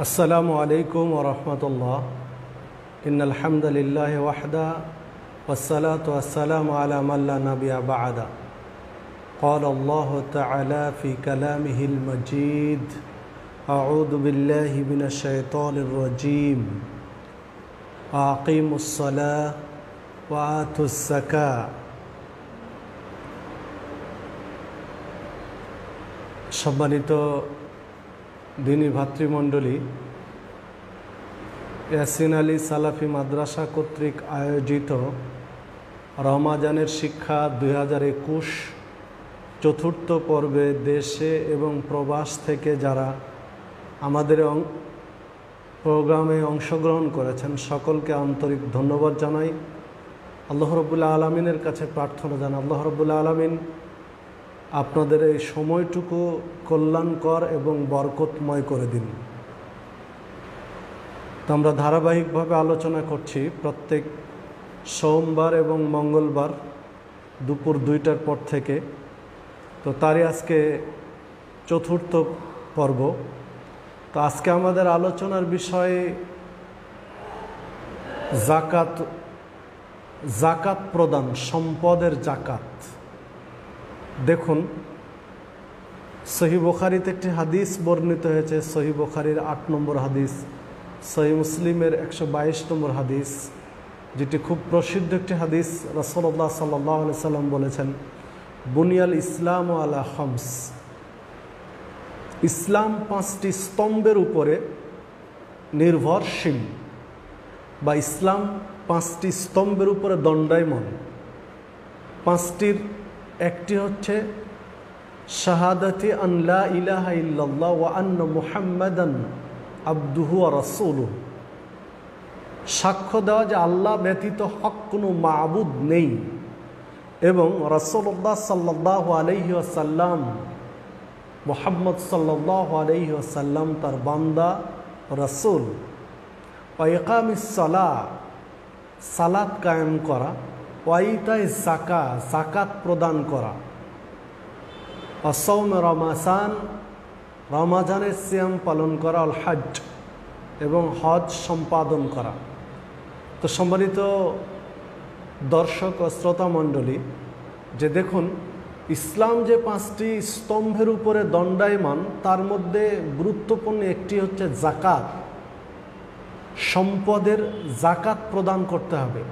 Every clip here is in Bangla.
আসসালামু আলাইকুম ওয়া রাহমাতুল্লাহ। ইন্নাল হামদালিল্লাহি ওয়াহদা ওয়াসসালাতু ওয়াসসালামু আলা মান লা নাবিয়্যা বা'দা। ক্বালা আল্লাহু তাআলা ফি কালামিহিল মাজিদ। আউযু বিল্লাহি মিনাশ শাইতানির রাজীম। আকিমুস সালাহ ওয়া আতুস যাকাহ। সম্মানিত দিনী ভাতৃমণ্ডলী, ইয়াসিন আলী সালাফি মাদ্রাসা কর্তৃক আয়োজিত রমাজানের শিক্ষা 2021 চতুর্থ পর্বে দেশে এবং প্রবাস থেকে যারা আমাদের প্রোগ্রামে অংশগ্রহণ করেছেন সকলকে আন্তরিক ধন্যবাদ জানাই। আল্লাহ রাব্বুল আলামিনের কাছে প্রার্থনা জানাই, আল্লাহ রাব্বুল আলামিন আপনাদের এই সময়টুকু কল্যাণকর এবং বরকতময় করে দিন। তো আমরা ধারাবাহিকভাবে আলোচনা করছি প্রত্যেক সোমবার এবং মঙ্গলবার দুপুর 2টার পর থেকে। তো তারই আজকে চতুর্থ পর্ব। তো আজকে আমাদের আলোচনার বিষয় জাকাত প্রদান, সম্পদের জাকাত। দেখুন, সহিহ বুখারীতে একটি হাদিস বর্ণিত হয়েছে, সহিহ বুখারীর 8 নম্বর হাদিস, সহিহ মুসলিমের 122 নম্বর হাদিস, যেটি খুব প্রসিদ্ধ একটি হাদিস। রাসূলুল্লাহ সাল্লাল্লাহু আলাইহি সাল্লাম বলেছেন, বুনিয়াল ইসলাম আলা খামস। ইসলাম 5টি স্তম্ভের উপরে নির্ভরশীল, বা ইসলাম 5টি স্তম্ভের উপরে দণ্ডায়মান। 5টির একটি হচ্ছে শাহাদাতি আন লা ইলাহা ইল্লাল্লাহ ওয়া আন্না মুহাম্মাদান আবদুহু ওয়া রাসূলুহু। সাক্ষ্য দেওয়া যে আল্লাহ ব্যতীত হক কোনো মাবুদ নেই এবং রাসূলুল্লাহ সাল্লাল্লাহু আলাইহি ওয়াসাল্লাম, মুহাম্মদ সাল্লাল্লাহু আলাইহি ওয়াসাল্লাম তার বান্দা রাসূল। ওয়া ইকামিস সালাহ, সালাত কায়েম করা। ওয়াইতাই যাকাত প্রদান করা। অসৌম রমাসান, রমাজানের সিয়াম পালন করা। আল হজ, এবং হজ সম্পাদন করা। তো সম্মানিত দর্শক ও শ্রোতা মণ্ডলী, যে দেখুন, ইসলাম যে 5টি স্তম্ভের উপরে দণ্ডায়মান, তার মধ্যে গুরুত্বপূর্ণ একটি হচ্ছে জাকাত। সম্পদের জাকাত প্রদান করতে হবে।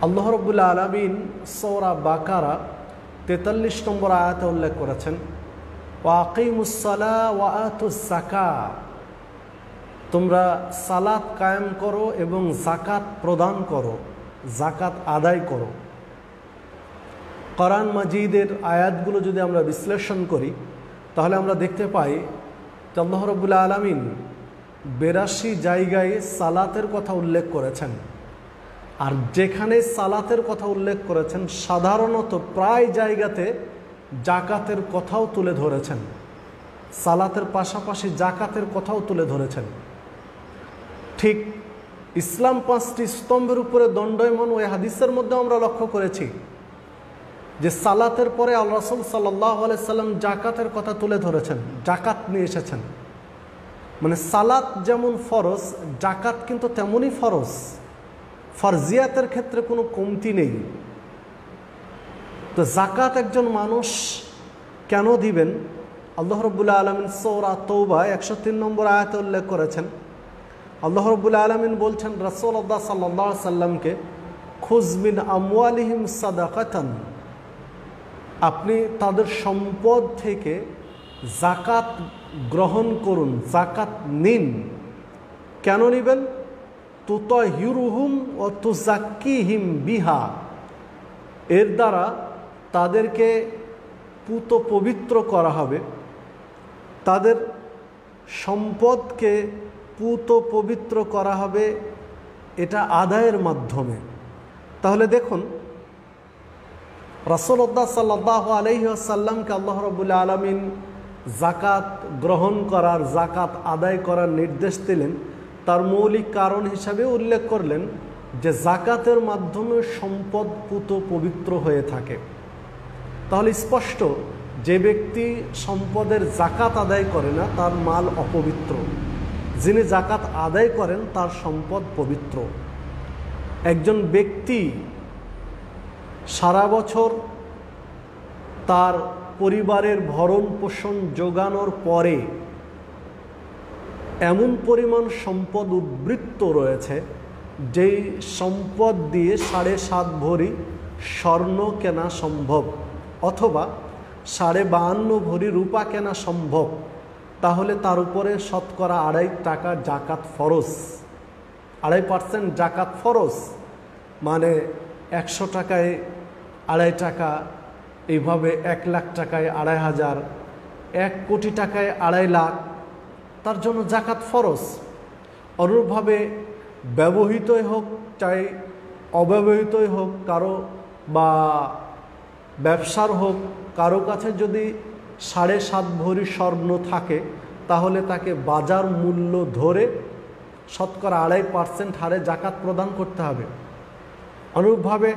আল্লাহ রাব্বুল আলামিন সূরা বাকারা 43 নম্বর আয়াতে উল্লেখ করেছেন, ওয়া আকিমুস সালাহ ওয়া আতুস যাকাহ। তোমরা সালাত কায়েম করো এবং জাকাত প্রদান করো, জাকাত আদায় করো। কোরআন মাজিদের আয়াতগুলো যদি আমরা বিশ্লেষণ করি তাহলে আমরা দেখতে পাই যে আল্লাহ রাব্বুল আলামিন 82 জায়গায় সালাতের কথা উল্লেখ করেছেন। আর যেখানে সালাতের কথা উল্লেখ করেছেন, সাধারণত প্রায় জায়গাতে জাকাতের কথাও তুলে ধরেছেন। সালাতের পাশাপাশি জাকাতের কথাও তুলে ধরেছেন। ঠিক ইসলাম 5টি স্তম্ভের উপরে দণ্ডায়মান ওই হাদিসের মধ্যে আমরা লক্ষ্য করেছি যে সালাতের পরে আল্লাহ রাসূল সাল্লাল্লাহু আলাইহি সাল্লাম জাকাতের কথা তুলে ধরেছেন, জাকাত নিয়ে এসেছেন। মানে সালাত যেমন ফরজ, জাকাত কিন্তু তেমনই ফরজ। ফরজিয়াতের ক্ষেত্রে কোনো কমতি নেই। তো জাকাত একজন মানুষ কেন দিবেন? আল্লাহ রাব্বুল আলামিন সূরা তাওবা 103 নম্বর আয়াতে উল্লেখ করেছেন। আল্লাহ রাব্বুল আলামিন বলছেন রাসূলুল্লাহ সাল্লাল্লাহু আলাইহি সাল্লামকে, খুয মিন আমওয়ালিহিম সাদাকাতান। আপনি তাদের সম্পদ থেকে জাকাত গ্রহণ করুন, জাকাত নিন। কেন নিবেন? তুতাহিরুহুম ওয়া তুযাক্কিহিম বিহা। এর দ্বারা তাদেরকে পুত পবিত্র করা হবে, তাদের সম্পদকে পুত পবিত্র করা হবে এটা আদায়ের মাধ্যমে। তাহলে দেখুন, রাসূলুল্লাহ সাল্লাল্লাহু আলাইহি ওয়াসাল্লামকে আল্লাহ রাব্বুল আলামিন জাকাত গ্রহণ করার, জাকাত আদায় করার নির্দেশ দিলেন। তার মৌলিক কারণ হিসাবে উল্লেখ করলেন যে জাকাতের মাধ্যমে সম্পদ পুত পবিত্র হয়ে থাকে। তাহলে স্পষ্ট যে ব্যক্তি সম্পদের জাকাত আদায় করে না তার মাল অপবিত্র। যিনি জাকাত আদায় করেন তার সম্পদ পবিত্র। একজন ব্যক্তি সারা বছর তার পরিবারের ভরণ পোষণ যোগানোর পরে এমন পরিমাণ সম্পদ উদ্বৃত্ত রয়েছে যেই সম্পদ দিয়ে 7.5 ভরি স্বর্ণ কেনা সম্ভব অথবা 52.5 ভরি রূপা কেনা সম্ভব, তাহলে তার উপরে শতকরা 2.5 টাকা জাকাত ফরজ। 2.5% জাকাত ফরজ, মানে 100 টাকায় 2.5 টাকা, এইভাবে 1 লাখ টাকায় 2.500, 1 কোটি টাকায় 2.5 লাখ, তার জন্য জাকাত ফরজ। অনুরূপভাবে ব্যবহৃতই হোক চাই অব্যবহৃতই হোক, কারো বা ব্যবসার হোক, কারো কাছে যদি 7.5 ভরি স্বর্ণ থাকে তাহলে তাকে বাজার মূল্য ধরে শতকরা 2.5% হারে জাকাত প্রদান করতে হবে। অনুরূপভাবে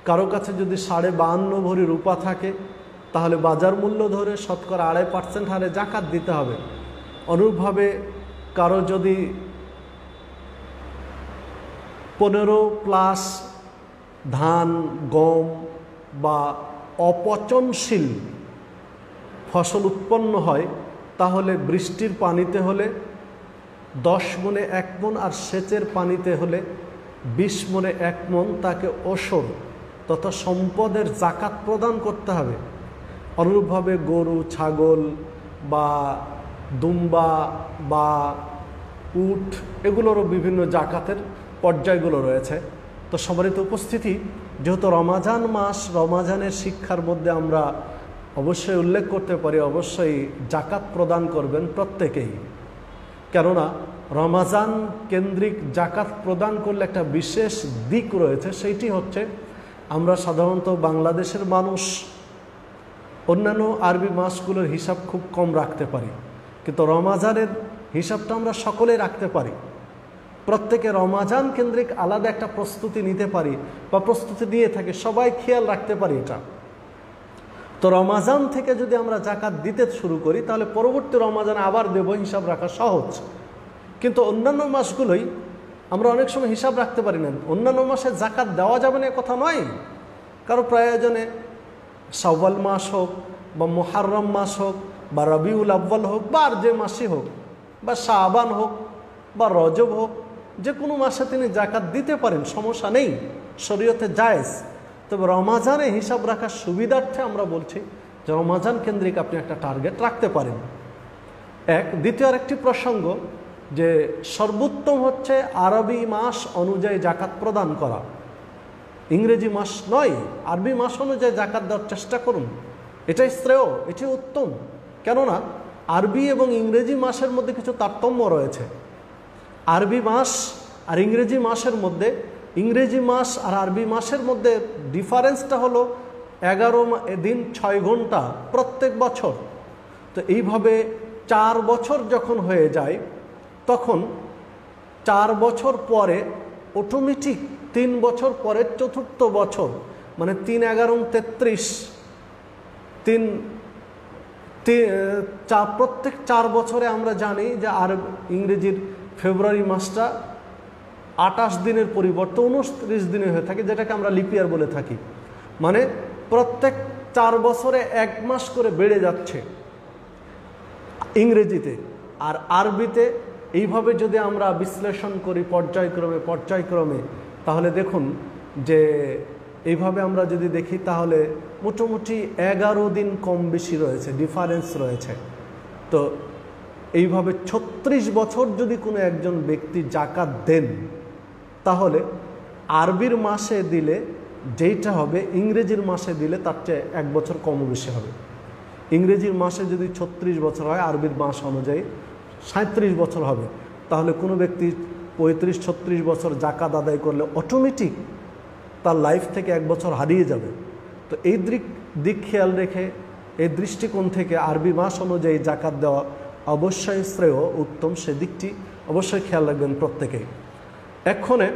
কারো কাছে যদি 52.5 ভরি রূপা থাকে তাহলে বাজার মূল্য ধরে শতকরা 2.5% হারে জাকাত দিতে হবে। অনুরূপভাবে কারো যদি 15+ ধান, গম বা অপচনশীল ফসল উৎপন্ন হয় তাহলে বৃষ্টির পানিতে হলে 10 মণে 1 মণ আর সেচের পানিতে হলে 20 মণে 1 মণ তাকে ওসর তথা সম্পদের জাকাত প্রদান করতে হবে। অনুরূপভাবে গরু, ছাগল বা দুম্বা বা উট, এগুলোরও বিভিন্ন জাকাতের পর্যায়গুলো রয়েছে। তো সম্মানিত উপস্থিতি, যেহেতু রমাজান মাস, রমাজানের শিক্ষার মধ্যে আমরা অবশ্যই উল্লেখ করতে পারি অবশ্যই জাকাত প্রদান করবেন প্রত্যেকেই, কেননা রমাজান কেন্দ্রিক জাকাত প্রদান করলে একটা বিশেষ দিক রয়েছে, সেইটি হচ্ছে আমরা সাধারণত বাংলাদেশের মানুষ অন্যান্য আরবি মাসগুলোর হিসাব খুব কম রাখতে পারি, কিন্তু রমাজানের হিসাবটা আমরা সকলেই রাখতে পারি। প্রত্যেকে রমাজান কেন্দ্রিক আলাদা একটা প্রস্তুতি নিতে পারি বা প্রস্তুতি নিয়ে থাকে, সবাই খেয়াল রাখতে পারি এটা। তো রমাজান থেকে যদি আমরা জাকাত দিতে শুরু করি তাহলে পরবর্তী রমাজানে আবার দেব, হিসাব রাখা সহজ। কিন্তু অন্যান্য মাসগুলোই আমরা অনেক সময় হিসাব রাখতে পারি না। অন্যান্য মাসে জাকাত দেওয়া যাবে না কথা নয়, কারো প্রয়োজনে শাওয়াল মাস হোক বা মুহাররম মাস হোক বা রবিউল আউয়াল হোক বা আর যে মাসই হোক বা শাবান হোক বা রজব হোক, যে কোনো মাসে তিনি জাকাত দিতে পারেন, সমস্যা নেই, শরীয়তে জায়েজ। তবে রমাজানে হিসাব রাখার সুবিধার্থে আমরা বলছি যে রমাজান কেন্দ্রিক আপনি একটা টার্গেট রাখতে পারেন। দ্বিতীয় আরেকটি প্রসঙ্গ যে সর্বোত্তম হচ্ছে আরবি মাস অনুযায়ী জাকাত প্রদান করা, ইংরেজি মাস নয়, আরবি মাস অনুযায়ী জাকাত দেওয়ার চেষ্টা করুন, এটাই শ্রেয়, এটাই উত্তম। কেননা আরবি এবং ইংরেজি মাসের মধ্যে কিছু তারতম্য রয়েছে। আরবি মাস আর ইংরেজি মাসের মধ্যে, ইংরেজি মাস আর আরবি মাসের মধ্যে ডিফারেন্সটা হলো 11 দিন 6 ঘন্টা প্রত্যেক বছর। তো এইভাবে 4 বছর যখন হয়ে যায় তখন 4 বছর পরে অটোমেটিক 3 বছর পরে চতুর্থ বছর, মানে 3 11 33, প্রত্যেক 4 বছরে আমরা জানি যে আর ইংরেজির ফেব্রুয়ারি মাসটা 28 দিনের পরিবর্তে 29 দিনে হয়ে থাকে, যেটাকে আমরা লিপ ইয়ার বলে থাকি। মানে প্রত্যেক 4 বছরে 1 মাস করে বেড়ে যাচ্ছে ইংরেজিতে। আর আরবিতে এইভাবে যদি আমরা বিশ্লেষণ করি পর্যায়ক্রমে তাহলে দেখুন যে এইভাবে আমরা যদি দেখি তাহলে মোটামুটি 11 দিন কম বেশি রয়েছে, ডিফারেন্স রয়েছে। তো এইভাবে 36 বছর যদি কোনো একজন ব্যক্তি জাকাত দেন তাহলে আরবির মাসে দিলে যেইটা হবে ইংরেজির মাসে দিলে তার চেয়ে 1 বছর কম বেশি হবে। ইংরেজির মাসে যদি 36 বছর হয়, আরবির মাস অনুযায়ী 37 বছর হবে। তাহলে কোনো ব্যক্তি 35-36 বছর জাকাত আদায় করলে অটোমেটিক তার লাইফ থেকে 1 বছর হারিয়ে যাবে। তো এই দিক খেয়াল রেখে, এই দৃষ্টিকোণ থেকে আরবি মাস অনুযায়ী জাকাত দেওয়া অবশ্যই শ্রেয়, উত্তম, সেদিকটি অবশ্যই খেয়াল রাখবেন প্রত্যেকেই। এক্ষণে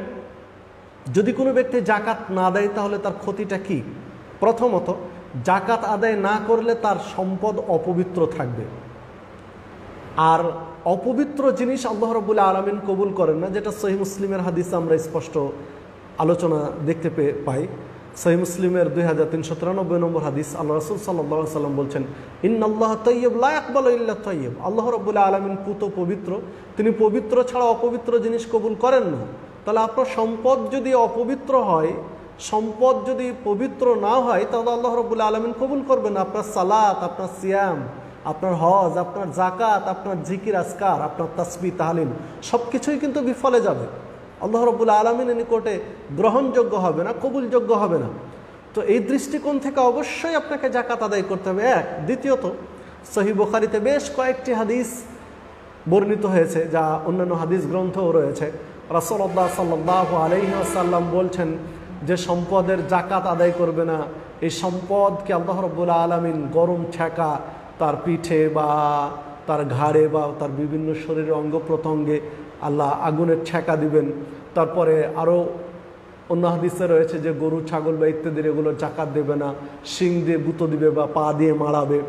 যদি কোনো ব্যক্তি জাকাত না দেয় তাহলে তার ক্ষতিটা কি? প্রথমত, জাকাত আদায় না করলে তার সম্পদ অপবিত্র থাকবে। আর অপবিত্র জিনিস আল্লাহ রাব্বুল আলামিন কবুল করেন না, যেটা সহিহ মুসলিমের হাদিসে আমরা স্পষ্ট আলোচনা দেখতে পাই। সহিহ মুসলিমের 2393 নম্বর হাদিস, আল্লাহ রাসূল সাল্লাল্লাহু আলাইহি ওয়াসাল্লাম বলছেন, ইন্নাল্লাহা তাইয়্যিব লা ইয়াকবালু ইল্লা তাইয়্যিব। আল্লাহ রাব্বুল আলামিন পুত পবিত্র, তিনি পবিত্র ছাড়া অপবিত্র জিনিস কবুল করেন না। তাহলে আপনার সম্পদ যদি অপবিত্র হয়, সম্পদ যদি পবিত্র না হয়, তাহলে আল্লাহ রাব্বুল আলামিন কবুল করবেন না। আপনার সালাত, আপনার সিয়াম, আপনার হজ, আপনার জাকাত, আপনার জিকির আজকার, আপনার তাসবিহ তাহলিল সব কিছুই কিন্তু বিফলে যাবে, আল্লাহ রাব্বুল আলামিনের নিকটে গ্রহণযোগ্য হবে না, কবুলযোগ্য হবে না। তো এই দৃষ্টিকোণ থেকে অবশ্যই আপনাকে জাকাত আদায় করতে হবে, এক। দ্বিতীয়ত, সহিহ বুখারীতে বেশ কয়েকটি হাদিস বর্ণিত হয়েছে, যা অন্যান্য হাদিস গ্রন্থও রয়েছে। রাসূলুল্লাহ সাল্লাল্লাহু আলাইহি ওয়াসাল্লাম বলছেন যে সম্পদের জাকাত আদায় করবে না, এই সম্পদকে আল্লাহ রাব্বুল আলামিন গরম ছ্যাঁকা তার পিঠে বা তার ঘাড়ে বা তার বিভিন্ন শরীরের অঙ্গ প্রত্যঙ্গে আল্লাহ আগুনের ছ্যাঁকা দিবেন। তারপরে আরও অন্য হাদিসে রয়েছে যে গরু, ছাগল বা ইত্যাদির এগুলো জাকাত দেবে না, শিং দিয়ে গুঁতো দিবে বা পা দিয়ে মারাবে।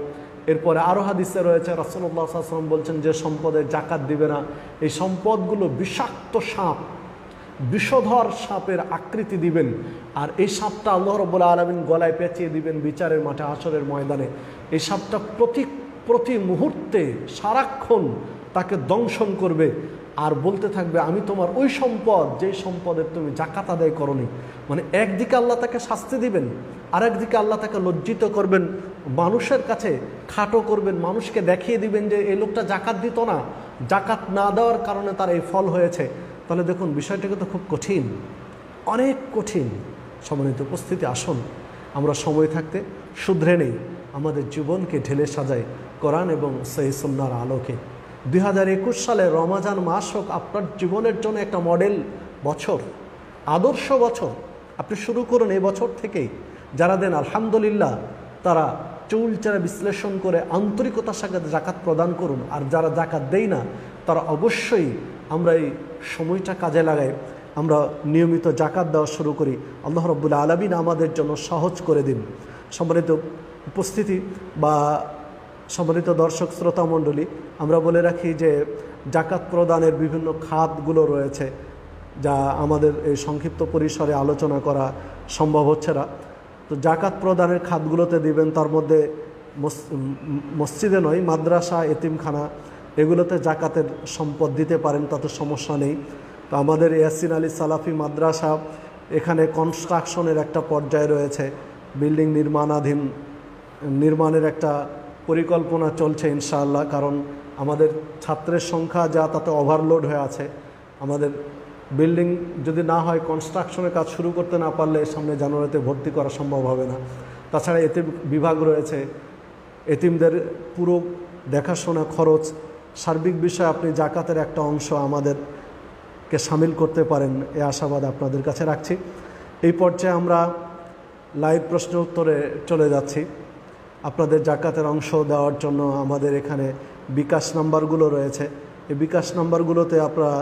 এরপরে আরও হাদিসে রয়েছে রাসূলুল্লাহ সাল্লাল্লাহু আলাইহি ওয়াসাল্লাম বলছেন যে সম্পদের জাকাত দিবে না, এই সম্পদগুলো বিষাক্ত সাপ, বিষধর সাপের আকৃতি দিবেন, আর এই সাপটা আল্লাহ রাব্বুল আলামিন গলায় পেঁচিয়ে দিবেন বিচারের মাঠে, হাসরের ময়দানে। এই সাপটা প্রতি মুহূর্তে সারাক্ষণ তাকে দংশন করবে আর বলতে থাকবে, আমি তোমার ওই সম্পদ যেই সম্পদের তুমি জাকাত আদায় করনি। মানে একদিকে আল্লাহ তাকে শাস্তি দিবেন, আর একদিকে আল্লাহ তাকে লজ্জিত করবেন, মানুষের কাছে খাটো করবেন, মানুষকে দেখিয়ে দিবেন যে এই লোকটা জাকাত দিত না, জাকাত না দেওয়ার কারণে তার এই ফল হয়েছে। তাহলে দেখুন বিষয়টা কিন্তু খুব কঠিন, অনেক কঠিন। সম্মানিত উপস্থিতি, আসুন আমরা সময় থাকতে শুধরে নেই, আমাদের জীবনকে ঢেলে সাজাই কোরআন এবং সহিহ সুন্নাহর আলোকে। 2021 সালে রমজান মাস হোক আপনার জীবনের জন্য একটা মডেল বছর, আদর্শ বছর। আপনি শুরু করুন এই বছর থেকেই। যারা দেন আলহামদুলিল্লাহ, তারা চুলচেরা বিশ্লেষণ করে আন্তরিকতার সাথে জাকাত প্রদান করুন। আর যারা জাকাত দেয় না, তারা অবশ্যই আমরা এই সময়টা কাজে লাগাই, আমরা নিয়মিত জাকাত দেওয়া শুরু করি। আল্লাহ রাব্বুল আলামিন আমাদের জন্য সহজ করে দিন। সম্মানিত উপস্থিতি বা সম্মানিত দর্শক শ্রোতা মণ্ডলী, আমরা বলে রাখি যে জাকাত প্রদানের বিভিন্ন খাতগুলো রয়েছে, যা আমাদের এই সংক্ষিপ্ত পরিসরে আলোচনা করা সম্ভব হচ্ছে না। তো জাকাত প্রদানের খাতগুলোতে দিবেন, তার মধ্যে মসজিদে নয়, মাদ্রাসা, এতিমখানা, এগুলোতে জাকাতের সম্পদ দিতে পারেন, তাতে সমস্যা নেই। তো আমাদের ইয়াসিন আলী সালাফি মাদ্রাসা, এখানে কনস্ট্রাকশনের একটা পর্যায়ে রয়েছে, বিল্ডিং নির্মাণের একটা পরিকল্পনা চলছে ইনশাআল্লাহ। কারণ আমাদের ছাত্রের সংখ্যা যা, তাতে ওভারলোড হয়ে আছে। আমাদের বিল্ডিং যদি না হয়, কনস্ট্রাকশনের কাজ শুরু করতে না পারলে সামনে জানুয়ারিতে ভর্তি করা সম্ভব হবে না। তাছাড়া এতিম বিভাগ রয়েছে, এতিমদের পুরো দেখাশোনা খরচ সার্বিক বিষয়ে আপনি জাকাতের একটা অংশ আমাদেরকে সামিল করতে পারেন, এ আশাবাদ আপনাদের কাছে রাখছি। এই পর্যায়ে আমরা লাইভ প্রশ্ন উত্তরে চলে যাচ্ছি। আপনাদের জাকাতের অংশ দেওয়ার জন্য আমাদের এখানে বিকাশ নাম্বারগুলো রয়েছে, এই বিকাশ নাম্বারগুলোতে আপনারা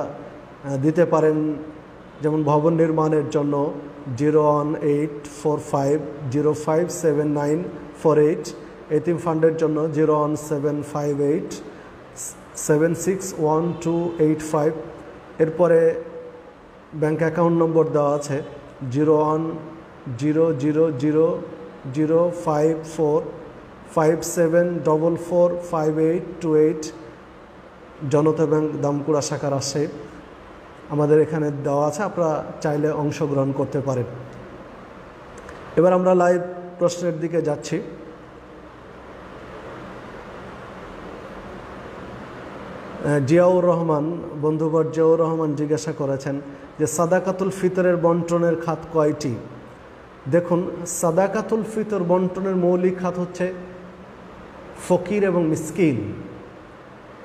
দিতে পারেন। যেমন ভবন নির্মাণের জন্য 01845057948, এতিম ফান্ডের জন্য 01758761285। এরপরে ব্যাংক অ্যাকাউন্ট নম্বর দেওয়া আছে 01000054574452828, জনতা ব্যাংক দামকুড়া শাখা রাজশাহী। আমাদের এখানে দেওয়া আছে, আপনারা চাইলে অংশগ্রহণ করতে পারেন। এবার আমরা লাইভ প্রশ্নের দিকে যাচ্ছি। জিয়াউর রহমান, বন্ধুবর জিয়াউর রহমান জিজ্ঞাসা করেছেন যে সাদাকাতুল ফিতরের বন্টনের খাত কয়টি? দেখুন, সাদাকাতুল ফিতর বন্টনের মৌলিক খাত হচ্ছে ফকির এবং মিসকিন।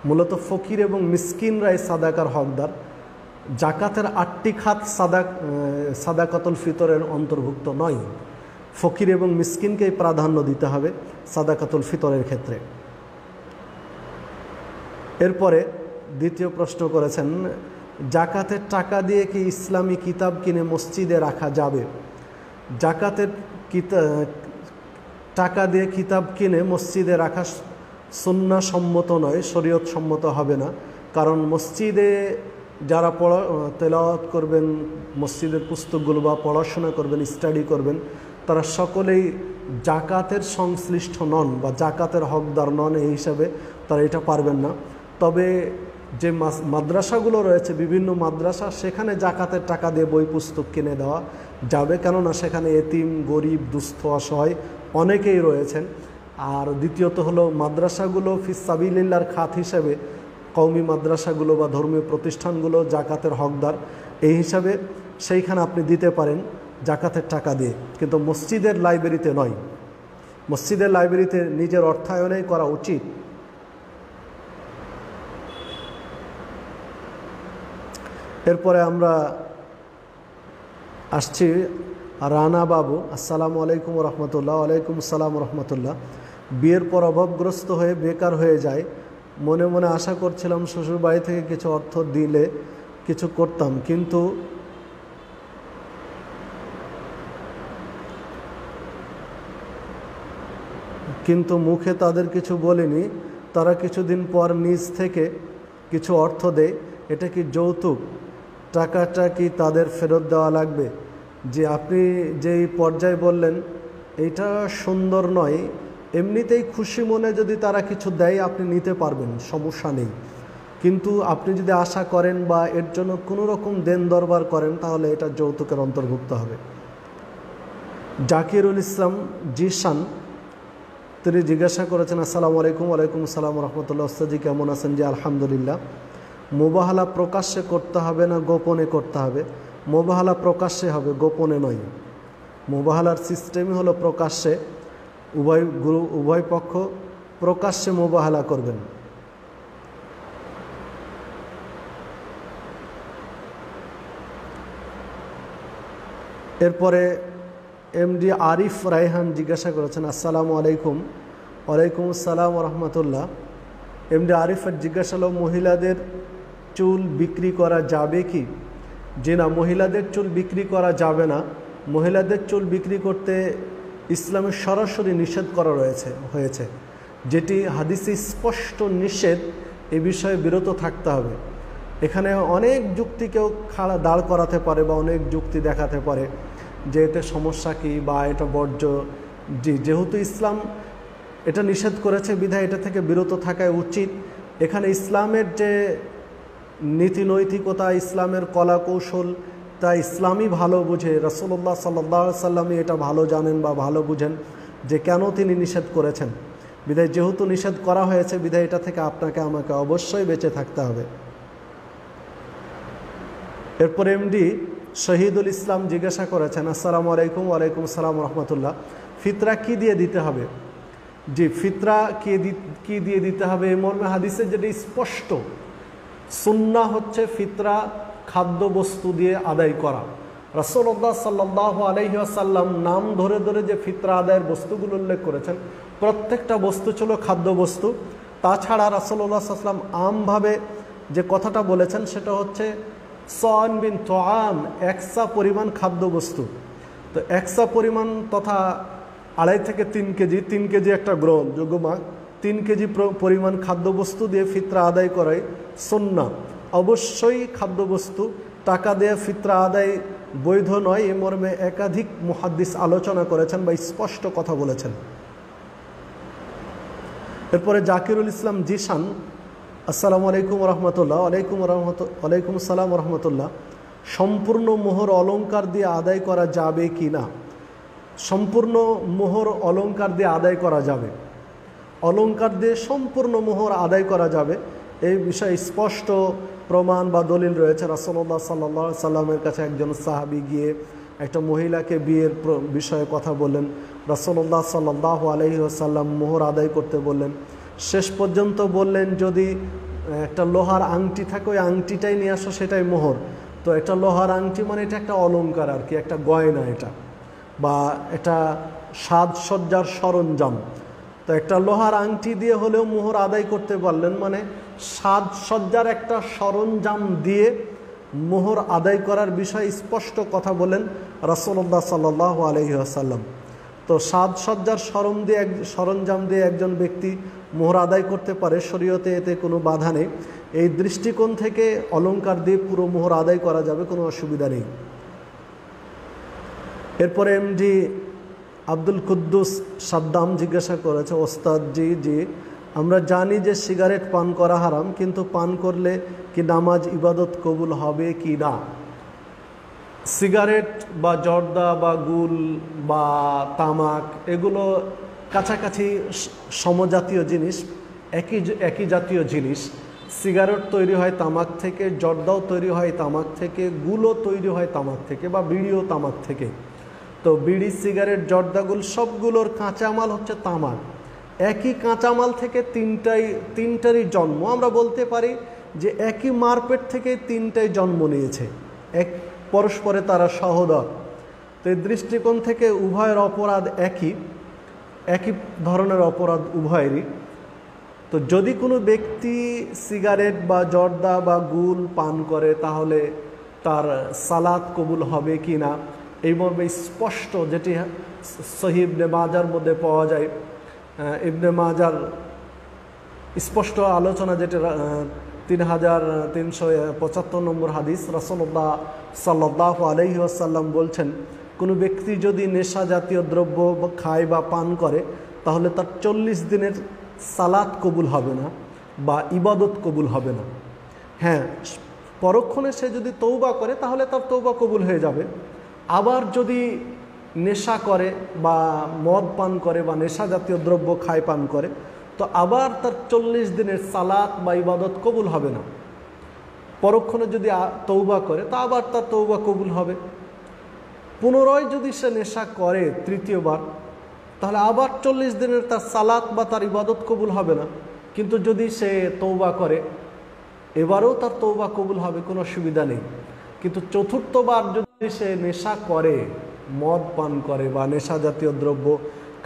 মূলত ফকির এবং মিসকিনরাই সাদাকার হকদার। জাকাতের 8টি খাত সাদাকাতুল ফিতরের অন্তর্ভুক্ত নয়। ফকির এবং মিসকিনকেই প্রাধান্য দিতে হবে সাদাকাতুল ফিতরের ক্ষেত্রে। এরপরে দ্বিতীয় প্রশ্ন করেছেন, জাকাতের টাকা দিয়ে কি ইসলামী কিতাব কিনে মসজিদে রাখা যাবে? জাকাতের টাকা দিয়ে কিতাব কিনে মসজিদে রাখা সুন্নাহ সম্মত নয়, শরীয়ত সম্মত হবে না। কারণ মসজিদে যারা তেলাওয়াত করবেন, মসজিদের পুস্তকগুলো বা পড়াশোনা করবেন, স্টাডি করবেন, তারা সকলেই জাকাতের সংশ্লিষ্ট নন বা জাকাতের হকদার নন। এই হিসাবে তারা এটা পারবেন না। তবে যে মাদ্রাসাগুলো রয়েছে, বিভিন্ন মাদ্রাসা, সেখানে জাকাতের টাকা দিয়ে বই পুস্তক কিনে দেওয়া যাবে, কেননা সেখানে এতিম, গরিব, দুস্থ, অসহায় অনেকেই রয়েছেন। আর দ্বিতীয়ত হলো মাদ্রাসাগুলো ফিস সাবিলিল্লাহর খাত হিসেবে, কওমি মাদ্রাসাগুলো বা ধর্মীয় প্রতিষ্ঠানগুলো জাকাতের হকদার, এই হিসাবে সেইখানে আপনি দিতে পারেন জাকাতের টাকা দিয়ে, কিন্তু মসজিদের লাইব্রেরিতে নয়। মসজিদের লাইব্রেরিতে নিজের অর্থায়নেই করা উচিত। এরপরে আমরা আসছি রানা বাবু। আসসালামু আলাইকুম রহমতুল্লাহ। ওয়ালাইকুম আসসালাম রহমতুল্লাহ। বিয়ের পর অভাবগ্রস্ত হয়ে বেকার হয়ে যায়, মনে মনে আশা করছিলাম শ্বশুর বাড়ি থেকে কিছু অর্থ দিলে কিছু করতাম, কিন্তু মুখে তাদের কিছু বলিনি। তারা কিছুদিন পর নিজ থেকে কিছু অর্থ দেয়। এটা কি যৌতুক? টাকাটা কি তাদের ফেরত দেওয়া লাগবে? যে আপনি যেই পর্যায়ে বললেন এটা সুন্দর নয়। এমনিতেই খুশি মনে যদি তারা কিছু দেয় আপনি নিতে পারবেন, সমস্যা নেই। কিন্তু আপনি যদি আশা করেন বা এর জন্য কোনো রকম দেন দরবার করেন, তাহলে এটা যৌতুকের অন্তর্ভুক্ত হবে। জাকিরুল ইসলাম জিশান তিনি জিজ্ঞাসা করেছেন, আসসালামু আলাইকুম। ওয়ালাইকুম আসসালাম রহমতুল্লাহ। ওস্তাদজি কেমন আছেন? জি আলহামদুলিল্লাহ। মুবাহালা প্রকাশ্যে করতে হবে না গোপনে করতে হবে? মুবাহালা প্রকাশ্যে হবে, গোপনে নয়। মুবাহালার সিস্টেমই হলো প্রকাশ্যে, উভয় পক্ষ প্রকাশ্যে মুবাহালা করবেন। এরপরে এমডি আরিফ রায়হান জিজ্ঞাসা করেছেন, আসসালামু আলাইকুম। ওয়ালাইকুম আসসালাম রহমতুল্লাহ। এমডি আরিফের জিজ্ঞাসা হলো, মহিলাদের চুল বিক্রি করা যাবে কি? যে না, মহিলাদের চুল বিক্রি করা যাবে না। মহিলাদের চুল বিক্রি করতে ইসলামে সরাসরি নিষেধ করা হয়েছে, যেটি হাদিসে স্পষ্ট নিষেধ। এ বিষয়ে বিরত থাকতে হবে। এখানে অনেক যুক্তি কেউ দাঁড় করাতে পারে বা অনেক যুক্তি দেখাতে পারে যে এতে সমস্যা কী বা এটা বর্জ্য। যেহেতু ইসলাম এটা নিষেধ করেছে, বিধায় এটা থেকে বিরত থাকাই উচিত। এখানে ইসলামের যে নীতি নৈতিকতা, ইসলামের কলা কৌশল, তা ইসলামই ভালো বুঝে। রাসূলুল্লাহ সাল্লাল্লাহু আলাইহি ওয়াসাল্লাম এটা ভালো জানেন বা ভালো বুঝেন যে কেন তিনি নিষেধ করেছেন। বিধায় যেহেতু নিষেধ করা হয়েছে, বিধায় এটা থেকে আপনাকে আমাকে অবশ্যই বেঁচে থাকতে হবে। এরপর এমডি শহীদুল ইসলাম জিজ্ঞাসা করেছেন, আসসালামু আলাইকুম। ওয়ালাইকুম আসসালাম রহমতুল্লাহ। ফিতরা কি দিয়ে দিতে হবে? জি, ফিতরা কি দিয়ে দিতে হবে এই মর্মে হাদিসে যেটা স্পষ্ট। সুন্নাহ হচ্ছে ফিতরা খাদ্যবস্তু দিয়ে আদায় করা। রাসূলুল্লাহ সাল্লাল্লাহু আলাইহি ওয়াসাল্লাম নাম ধরে ধরে যে ফিতরা আদায়ের বস্তুগুলো উল্লেখ করেছেন, প্রত্যেকটা বস্তু ছিল খাদ্যবস্তু। তাছাড়া রাসূলুল্লাহ সাল্লাল্লাহু আলাইহি ওয়াসাল্লাম আমভাবে যে কথাটা বলেছেন সেটা হচ্ছে সন বিন তোয়াম, একসা পরিমাণ খাদ্যবস্তু। তো একসা পরিমাণ তথা 2.5 থেকে 3 কেজি, 3 কেজি একটা গ্রহণ যোগ্যমা, 3 কেজি পরিমাণ খাদ্যবস্তু দিয়ে ফিতরা আদায় করাই সুন্নাহ। অবশ্যই খাদ্যবস্তু, টাকা দিয়ে ফিতরা আদায় বৈধ নয়, এ মর্মে একাধিক মুহাদ্দিস আলোচনা করেছেন বা স্পষ্ট কথা বলেছেন। এরপরে জাকিরুল ইসলাম জিশান, আসসালামু আলাইকুম রহমতুল্লাহ। ওয়ালাইকুম আসসালাম রহমতুল্লাহ। সম্পূর্ণ মোহর অলংকার দিয়ে আদায় করা যাবে কি না? সম্পূর্ণ মোহর অলংকার দিয়ে আদায় করা যাবে। অলংকার দিয়ে সম্পূর্ণ মোহর আদায় করা যাবে, এই বিষয়ে স্পষ্ট প্রমাণ বা দলিল রয়েছে। রাসূলুল্লাহ সাল্লাল্লাহু আলাইহি সাল্লামের কাছে একজন সাহাবী গিয়ে একটা মহিলাকে বিয়ের বিষয়ে কথা বললেন। রাসূলুল্লাহ সাল্লাল্লাহু আলাইহি ওয়াসাল্লাম মোহর আদায় করতে বললেন। শেষ পর্যন্ত বললেন, যদি একটা লোহার আংটি থাকে ওই আংটিটাই নিয়ে আসো, সেটাই মোহর। তো একটা লোহার আংটি মানে এটা একটা অলংকার আর কি, একটা গয়না এটা, বা এটা সাজসজ্জার সরঞ্জাম। তো একটা লোহার আংটি দিয়ে হলেও মোহর আদায় করতে পারলেন, মানে সাজসজ্জার একটা সরঞ্জাম দিয়ে মোহর আদায় করার বিষয়ে স্পষ্ট কথা বলেন রাসূলুল্লাহ সাল্লাল্লাহু আলাইহি ওয়াসাল্লাম। তো সাজসজ্জার সরঞ্জাম দিয়ে একজন ব্যক্তি মোহর আদায় করতে পারে, শরীয়তে এতে কোনো বাধা নেই। এই দৃষ্টিকোণ থেকে অলংকার দিয়ে পুরো মোহর আদায় করা যাবে, কোনো অসুবিধা নেই। এরপরে এমডি আব্দুল কুদ্দুস সাদ্দাম জিজ্ঞাসা করেছে, ওস্তাদজি জি আমরা জানি যে সিগারেট পান করা হারাম, কিন্তু পান করলে কি নামাজ ইবাদত কবুল হবে কি না? সিগারেট বা জর্দা বা গুল বা তামাক এগুলো কাছাকাছি সমজাতীয় জিনিস, একই জাতীয় জিনিস। সিগারেট তৈরি হয় তামাক থেকে, জর্দাও তৈরি হয় তামাক থেকে, গুলও তৈরি হয় তামাক থেকে, বা বিড়িও তামাক থেকে। তো বিড়ি, সিগারেট, জর্দাগুল সবগুলোর কাঁচামাল হচ্ছে তামাক। একই কাঁচামাল থেকে তিনটারই জন্ম। আমরা বলতে পারি যে একই মারপেট থেকে তিনটাই জন্ম নিয়েছে, পরস্পরে তারা সহোদর। তো এই দৃষ্টিকোণ থেকে উভয়ের অপরাধ একই ধরনের অপরাধ উভয়েরই। তো যদি কোনো ব্যক্তি সিগারেট বা জর্দা বা গুল পান করে তাহলে তার সালাত কবুল হবে কি না, এই মর্মে স্পষ্ট যেটি সহিহ ইবনে মাজার মধ্যে পাওয়া যায়, ইবনে মাজার স্পষ্ট আলোচনা, যেটা 3375 নম্বর হাদিস, রাসূলুল্লাহ সাল্লাল্লাহু আলাইহি ওয়াসাল্লাম বলছেন, কোনো ব্যক্তি যদি নেশা জাতীয় দ্রব্য খায় বা পান করে তাহলে তার 40 দিনের সালাত কবুল হবে না বা ইবাদত কবুল হবে না। হ্যাঁ, পরক্ষণে সে যদি তৌবা করে তাহলে তার তৌবা কবুল হয়ে যাবে। আবার যদি নেশা করে বা মদ পান করে বা নেশা জাতীয় দ্রব্য খায় পান করে, তো আবার তার 40 দিনের সালাত বা ইবাদত কবুল হবে না। পরক্ষণে যদি তৌবা করে তা আবার তার তৌবা কবুল হবে। পুনরায় যদি সে নেশা করে তৃতীয়বার, তাহলে আবার 40 দিনের তার সালাত বা তার ইবাদত কবুল হবে না। কিন্তু যদি সে তৌবা করে এবারেও তার তৌবা কবুল হবে, কোনো অসুবিধা নেই। কিন্তু চতুর্থবার যদি সে নেশা করে, মদ পান করে বা নেশা জাতীয় দ্রব্য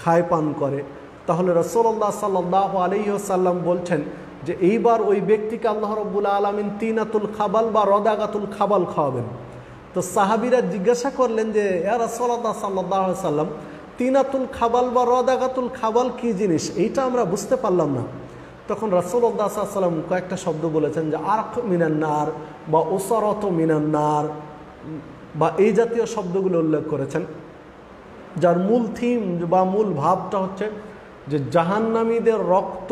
খায় পান করে, তাহলে রাসূলুল্লাহ সাল্লাল্লাহু আলাইহি ওয়াসাল্লাম বলছেন যে এইবার ওই ব্যক্তিকে আল্লাহ রাব্বুল আলামিন তিনাতুল খাবাল বা রদাগাতুল খাবাল খাওয়াবেন। তো সাহাবীরা জিজ্ঞাসা করলেন যে ইয়া রাসূলুল্লাহ সাল্লাল্লাহু আলাইহি ওয়াসাল্লাম, তিনাতুল খাবাল বা রদাগাতুল খাবাল কি জিনিস, এইটা আমরা বুঝতে পারলাম না। তখন রাসূলুল্লাহ সাল্লাল্লাহু আলাইহি ওয়াসাল্লাম কয়েকটা শব্দ বলেছেন, যে আরক মিনান নার বা উসারত মিনান নার বা এই জাতীয় শব্দগুলো উল্লেখ করেছেন, যার মূল থিম বা মূল ভাবটা হচ্ছে যে জাহান্নামীদের রক্ত,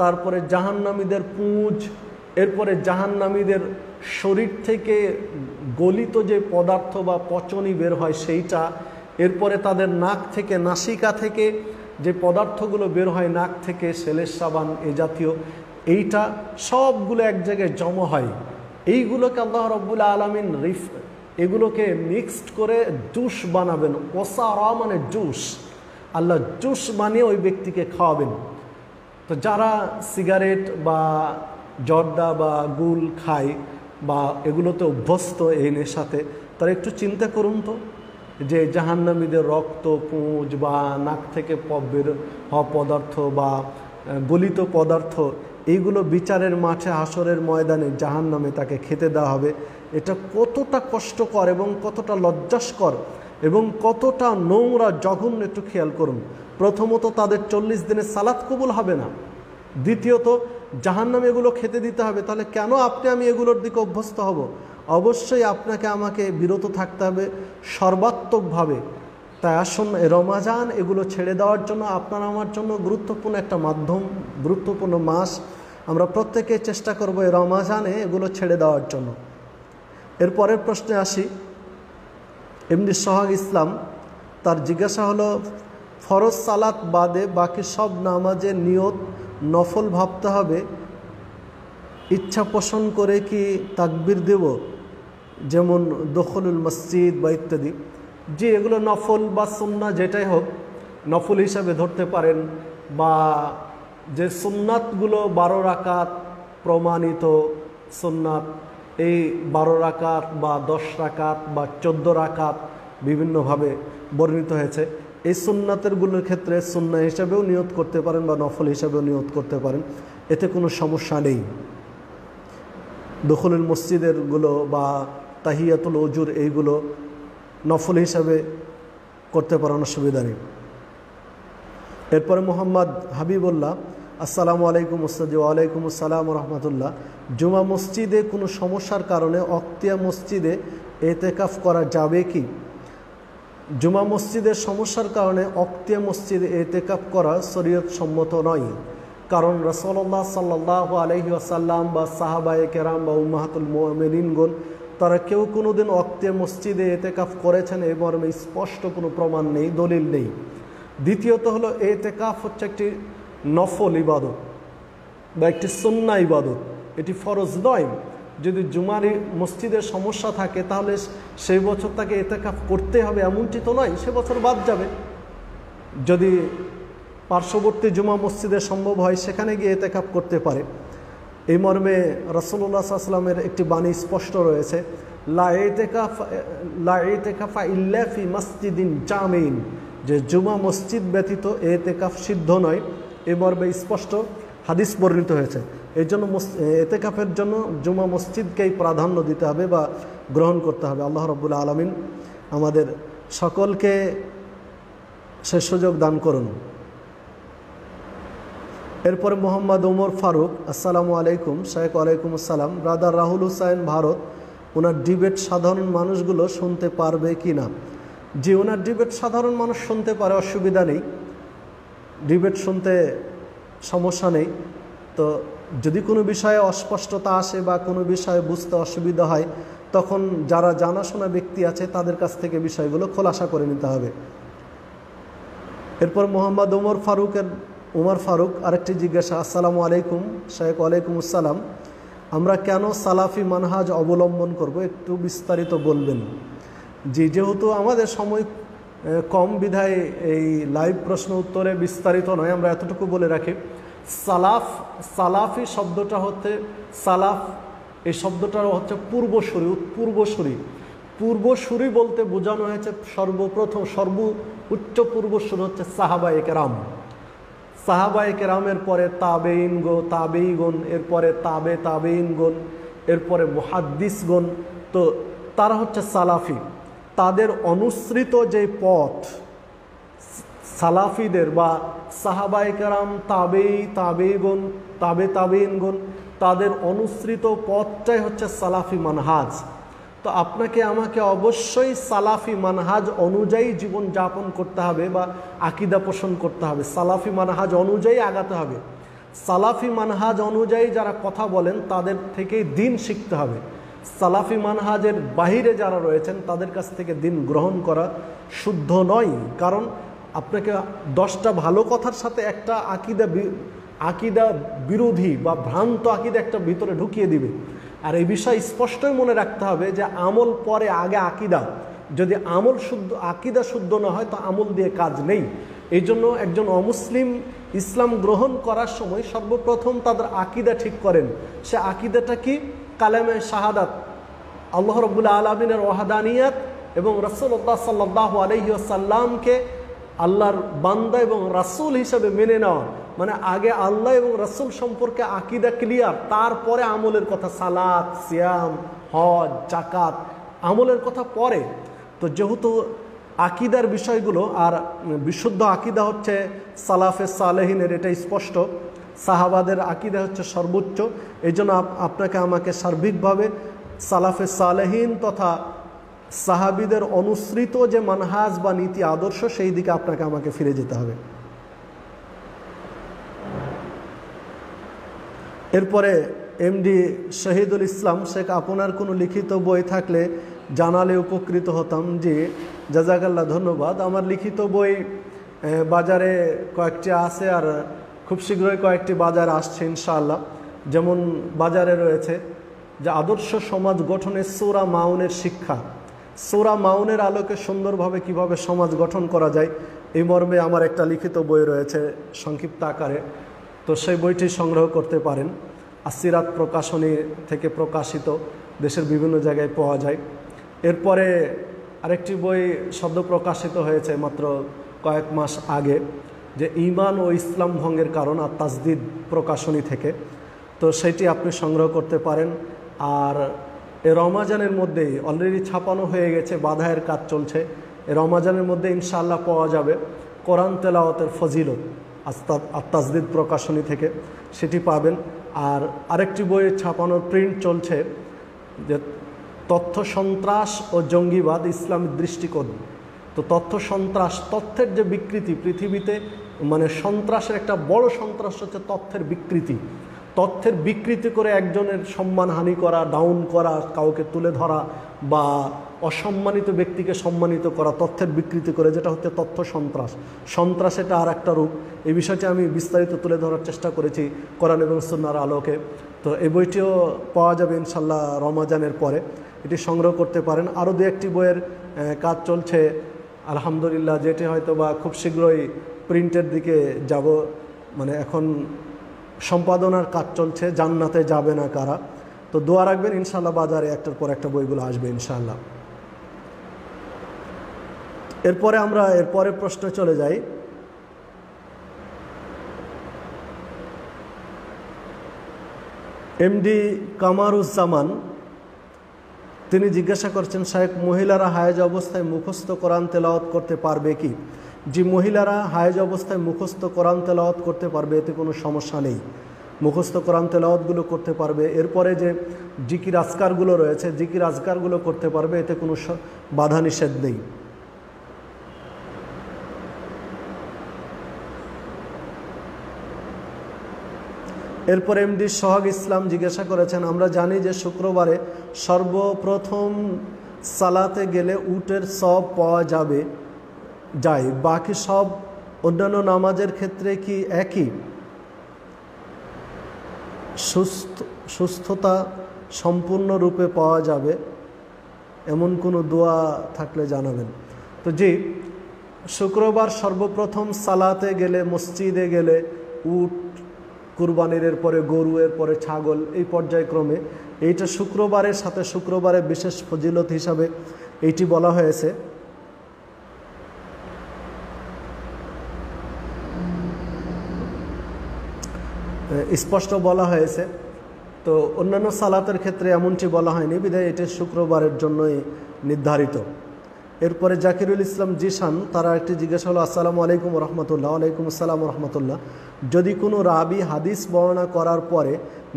তারপরে জাহান্নামীদের পুঁজ, এরপরে জাহান্নামীদের শরীর থেকে গলিত যে পদার্থ বা পচনি বের হয় সেইটা, এরপরে তাদের নাক থেকে, নাসিকা থেকে যে পদার্থগুলো বের হয় নাক থেকে, সেলের সাবান এ জাতীয়, এইটা সবগুলো এক জায়গায় জমা হয়। এইগুলোকে আল্লাহ রাব্বুল আলামিন এগুলোকে মিক্সড করে জুস বানাবেন। ওসারা মানে জুস, আল্লাহ জুস বানিয়ে ওই ব্যক্তিকে খাওয়াবেন। তো যারা সিগারেট বা জর্দা বা গুল খায় বা এগুলোতে অভ্যস্ত এই নেশাতে, তারা একটু চিন্তা করুন তো যে জাহান্নামীদের রক্ত, পুঁজ বা নাক থেকে বের হওয়া পদার্থ বা গলিত পদার্থ, এইগুলো বিচারের মাঠে, হাসরের ময়দানে জাহান্নামে তাকে খেতে দেওয়া হবে। এটা কতটা কষ্টকর এবং কতটা লজ্জাস্কর এবং কতটা নোংরা, জঘন্য একটু খেয়াল করুন। প্রথমত তাদের 40 দিনের সালাত কবুল হবে না, দ্বিতীয়ত জাহান্নামে এগুলো খেতে দিতে হবে। তাহলে কেন আমি এগুলোর দিকে অভ্যস্ত হব? অবশ্যই আপনাকে আমাকে বিরত থাকতে হবে সর্বাত্মকভাবে। তাই আসুন রমাজান এগুলো ছেড়ে দেওয়ার জন্য আপনার আমার জন্য গুরুত্বপূর্ণ একটা মাধ্যম, গুরুত্বপূর্ণ মাস। আমরা প্রত্যেকে চেষ্টা করব এই রমাজানে এগুলো ছেড়ে দেওয়ার জন্য। এর পরের প্রশ্নে আসি। এমনি সোহাগ ইসলাম, তার জিজ্ঞাসা হলো, ফরজ সালাত বাদে বাকি সব নামাজের নিয়ত নফল ভাবতে হবে, ইচ্ছা পোষণ করে কি তাকবীর দেব, যেমন দখলুল মসজিদ বা ইত্যাদি? যে এগুলো নফল বা সুন্নাহ যেটাই হোক, নফল হিসাবে ধরতে পারেন, বা যে সুন্নাতগুলো 12 রাকাত প্রমাণিত সুন্নাত, এই 12 রাকাত বা 10 রাকাত বা 14 রাকাত বিভিন্নভাবে বর্ণিত হয়েছে। এই সুন্নাতেরগুলোর ক্ষেত্রে সুন্নাহ হিসাবেও নিয়ত করতে পারেন বা নফল হিসাবেও নিয়ত করতে পারেন, এতে কোনো সমস্যা নেই। দখলুল মসজিদেরগুলো বা তাহিয়াতুল ওজুর এইগুলো নফল হিসাবে করতে পারেন, অসুবিধা নেই। এরপরে মোহাম্মদ হাবিবুল্লাহ, আসসালামু আলাইকুম ওস্তাদ। ওয়ালাইকুম আসসালাম রহমতুল্লাহ। জুমা মসজিদে কোনো সমস্যার কারণে অক্তিয়া মসজিদে এতেকাফ করা যাবে কি? জুমা মসজিদের সমস্যার কারণে অক্তিয়া মসজিদে এতেকাফ করা শরীয়ত সম্মত নয়। কারণ রাসূলুল্লাহ সাল্লাল্লাহু আলাইহি ওয়াসাল্লাম বা সাহাবায়ে কেরাম বা উম্মাহাতুল মুমিনিনগণ তারা কেউ কোনোদিন অক্তিয়া মসজিদে এতেকাফ করেছেন এই মর্মে স্পষ্ট কোনো প্রমাণ নেই, দলিল নেই। দ্বিতীয়ত হলো এতেকাফ হচ্ছে একটি নফল ইবাদত বা একটি সুন্নাহ ইবাদত, এটি ফরজ নয়। যদি জুমার মসজিদের সমস্যা থাকে তাহলে সেই বছর তাকে এতেকাফ করতে হবে এমনটি তো নয়, সে বছর বাদ যাবে। যদি পার্শ্ববর্তী জুমা মসজিদে সম্ভব হয় সেখানে গিয়ে এতেকাফ করতে পারে। এই মর্মে রাসূলুল্লাহ সাল্লাল্লাহু আলাইহি ওয়াসাল্লামের একটি বাণী স্পষ্ট রয়েছে, লা ইতিকাফা ইল্লা ফি মসজিদিন জামিন, যে জুমা মসজিদ ব্যতীত এতেকাফ সিদ্ধ নয়। এই মর্মে স্পষ্ট হাদিস বর্ণিত হয়েছে। এই জন্য এতেকাফের জন্য জুমা মসজিদকেই প্রাধান্য দিতে হবে বা গ্রহণ করতে হবে। আল্লাহ রাব্বুল আলামিন আমাদের সকলকে সে সুযোগ দান করুন। এরপরে মোহাম্মদ ওমর ফারুক, আসসালামু আলাইকুম শাইখ। ওয়ালাইকুম আসসালাম। ব্রাদার রাহুল হুসাইন ভারত, ওনার ডিবেট সাধারণ মানুষগুলো শুনতে পারবে কি না? জি, ওনার ডিবেট সাধারণ মানুষ শুনতে পারে, অসুবিধা নেই, ডিবেট শুনতে সমস্যা নেই। তো যদি কোনো বিষয়ে অস্পষ্টতা আসে বা কোনো বিষয়ে বুঝতে অসুবিধা হয় তখন যারা জানাশোনা ব্যক্তি আছে তাদের কাছ থেকে বিষয়গুলো খোলাসা করে নিতে হবে। এরপর মোহাম্মদ ওমর ফারুক আরেকটি জিজ্ঞাসা, আসসালামু আলাইকুম শাইখ। ওয়ালাইকুম আসসালাম। আমরা কেন সালাফি মানহাজ অবলম্বন করব, একটু বিস্তারিত বলবেন? জি, যেহেতু আমাদের সময় কম বিধায় এই লাইভ প্রশ্ন উত্তরে বিস্তারিত নয়, আমরা এতটুকু বলে রাখি। সালাফি শব্দটা হচ্ছে সালাফ, এই শব্দটা হচ্ছে পূর্বসূরি, পূর্বসূরি বলতে বোঝানো হয়েছে সর্বপ্রথম সর্বোচ্চ পূর্বসূরি হচ্ছে সাহাবায়ে কেরামের পরে তাবেঈগণ, এরপরে তাবেঈগণ, এরপরে মুহাদ্দিসগণ। তো তারা হচ্ছে সালাফি। তাদের অনুসৃত যে পথ সালাফিদের বা সাহাবায়ে কেরাম, তাবেঈগণ, তাবেঈগণ, তাদের অনুসৃত পথটাই হচ্ছে সালাফি মানহাজ। তো আপনাকে আমাকে অবশ্যই সালাফি মানহাজ অনুযায়ী জীবন যাপন করতে হবে বা আকীদা পোষণ করতে হবে, সালাফি মানহাজ অনুযায়ী আগাতে হবে। সালাফি মানহাজ অনুযায়ী যারা কথা বলেন তাদের থেকেই দিন শিখতে হবে। সালাফি মানহাজের বাহিরে যারা রয়েছেন তাদের কাছ থেকে দিন গ্রহণ করা শুদ্ধ নয়। কারণ আপনাকে 10টা ভালো কথার সাথে একটা আকীদা বিরোধী বা ভ্রান্ত আকীদা একটা ভিতরে ঢুকিয়ে দিবে। আর এই বিষয় স্পষ্টই মনে রাখতে হবে যে আমল পরে, আগে আকীদা। যদি আকীদা শুদ্ধ না হয় তো আমল দিয়ে কাজ নেই। এই জন্য একজন অমুসলিম ইসলাম গ্রহণ করার সময় সর্বপ্রথম তাদের আকীদা ঠিক করেন। সে আকীদাটা কি? কালেমে শাহাদাত, আল্লাহ রাব্বুল আলামিনের ওয়াহদানিয়াত এবং রাসূলুল্লাহ সাল্লাল্লাহু আলাইহি ওয়াসাল্লামকে আল্লাহর বান্দা এবং রাসূল হিসেবে মেনে নেওয়া। মানে আগে আল্লাহ এবং রাসূল সম্পর্কে আকীদা ক্লিয়ার, তারপরে আমলের কথা, সালাত, সিয়াম, হজ, যাকাত, আমলের কথা পরে। তো যেহেতু আকীদার বিষয়গুলো, আর বিশুদ্ধ আকীদা হচ্ছে সালাফে সালেহিনের, এটা স্পষ্ট। সাহাবাদের আকীদা হচ্ছে সর্বোচ্চ। এই জন্য আপনাকে আমাকে সার্বিকভাবে সালাফে সালেহিন তথা সাহাবিদের অনুসৃত যে মানহাজ বা নীতি আদর্শ সেই দিকে আপনাকে আমাকে ফিরে যেতে হবে। এরপরে এমডি শহীদুল ইসলাম শেখ, আপনার কোনো লিখিত বই থাকলে জানালে উপকৃত হতাম। জি, জাযাকাল্লাহ, ধন্যবাদ। আমার লিখিত বই বাজারে কয়েকটি আছে আর খুব শীঘ্রই কয়েকটি বাজারে আসছে ইনশাআল্লাহ। যেমন বাজারে রয়েছে যে আদর্শ সমাজ গঠনের সূরা মাউনের শিক্ষা, সূরা মাউনের আলোকে সুন্দরভাবে কিভাবে সমাজ গঠন করা যায়, এই মর্মে আমার একটা লিখিত বই রয়েছে সংক্ষিপ্ত আকারে। তো সেই বইটি সংগ্রহ করতে পারেন। আসিরাত প্রকাশনী থেকে প্রকাশিত, দেশের বিভিন্ন জায়গায় পাওয়া যায়। এরপরে আরেকটি বই সদ্য প্রকাশিত হয়েছে মাত্র কয়েক মাস আগে, যে ঈমান ও ইসলাম ভঙ্গের কারণ, আর তাজদিদ প্রকাশনী থেকে। তো সেটি আপনি সংগ্রহ করতে পারেন। আর এই রমাজানের মধ্যেই অলরেডি ছাপানো হয়ে গেছে, বাধায়ের কাজ চলছে, এই রমাজানের মধ্যে ইনশাআল্লাহ পাওয়া যাবে। কোরআন তেলাওয়াতের ফজিলত আত-তাজদিদ প্রকাশনী থেকে, সেটি পাবেন। আর আরেকটি বই ছাপানোর প্রিন্ট চলছে, যে তথ্য সন্ত্রাস ও জঙ্গিবাদ ইসলামিক দৃষ্টিকোণ। তো তথ্য সন্ত্রাস, তথ্যের যে বিকৃতি পৃথিবীতে, মানে সন্ত্রাসের একটা বড় সন্ত্রাস হচ্ছে তথ্যের বিকৃতি। তথ্যের বিকৃতি করে একজনের সম্মানহানি করা, ডাউন করা, কাউকে তুলে ধরা বা অসম্মানিত ব্যক্তিকে সম্মানিত করা, তথ্যের বিকৃতি করে, যেটা হচ্ছে তথ্য সন্ত্রাস। সন্ত্রাস এটা আর একটা রূপ। এই বিষয়টি আমি বিস্তারিত তুলে ধরার চেষ্টা করেছি কোরআন এবং সুন্নাহর আলোকে। তো এই বইটিও পাওয়া যাবে ইনশাল্লাহ রমাজানের পরে, এটি সংগ্রহ করতে পারেন। আরও দু একটি বইয়ের কাজ চলছে আলহামদুলিল্লাহ, যেটি হয়তো বা খুব শীঘ্রই প্রিন্টের দিকে যাব। মানে এখন সম্পাদনার কাজ চলছে, জান্নাতে যাবে না কারা। তো দোয়া রাখবেন, ইনশাল্লাহ বাজারে একটার পর একটা বইগুলো আসবে ইনশাল্লাহ। এরপরে আমরা এরপরের প্রশ্নে চলে যাই। এমডি কামারুজ্জামান তিনি জিজ্ঞাসা করছেন, শায়েখ মহিলারা হায়েজ অবস্থায় মুখস্থ কোরআন তেলাওয়াত করতে পারবে কি? যে মহিলারা হায়েজ অবস্থায় মুখস্থ কোরআন তেলাওয়াত করতে পারবে, এতে কোনো সমস্যা নেই, মুখস্থ কোরআন তেলাওয়াতগুলো করতে পারবে। এরপরে যে জিকির আজকারগুলো রয়েছে, জিকির আজকারগুলো করতে পারবে, এতে কোনো বাধা নিষেধ নেই। এরপর এমডি সোহাগ ইসলাম জিজ্ঞাসা করেছেন, আমরা জানি যে শুক্রবারে সর্বপ্রথম সালাতে গেলে উটের সব পাওয়া যায়, বাকি সব অন্যান্য নামাজের ক্ষেত্রে কি একই? সুস্থতা সম্পূর্ণরূপে পাওয়া যাবে এমন কোনো দোয়া থাকলে জানাবেন। তো জি, শুক্রবার সর্বপ্রথম সালাতে গেলে, মসজিদে গেলে উট কুরবানির, এরপরে গরু, এরপরে ছাগল, এই পর্যায়ক্রমে এইটা শুক্রবারের সাথে শুক্রবারের বিশেষ ফজিলত হিসাবে এইটি বলা হয়েছে। স্পষ্ট বলা হয়েছে। তো অন্যান্য সালাতের ক্ষেত্রে এমনটি বলা হয়নি, বিধায় এটি শুক্রবারের জন্যই নির্ধারিত। এরপরে জাকিরুল ইসলাম জিশান, তারা একটি জিজ্ঞাসা হলো, আসসালামু আলাইকুম রহমতুল্লাহ। ওয়ালাইকুম আসসালাম রহমতুল্লাহ। যদি কোনো রাবি হাদিস বর্ণনা করার পরে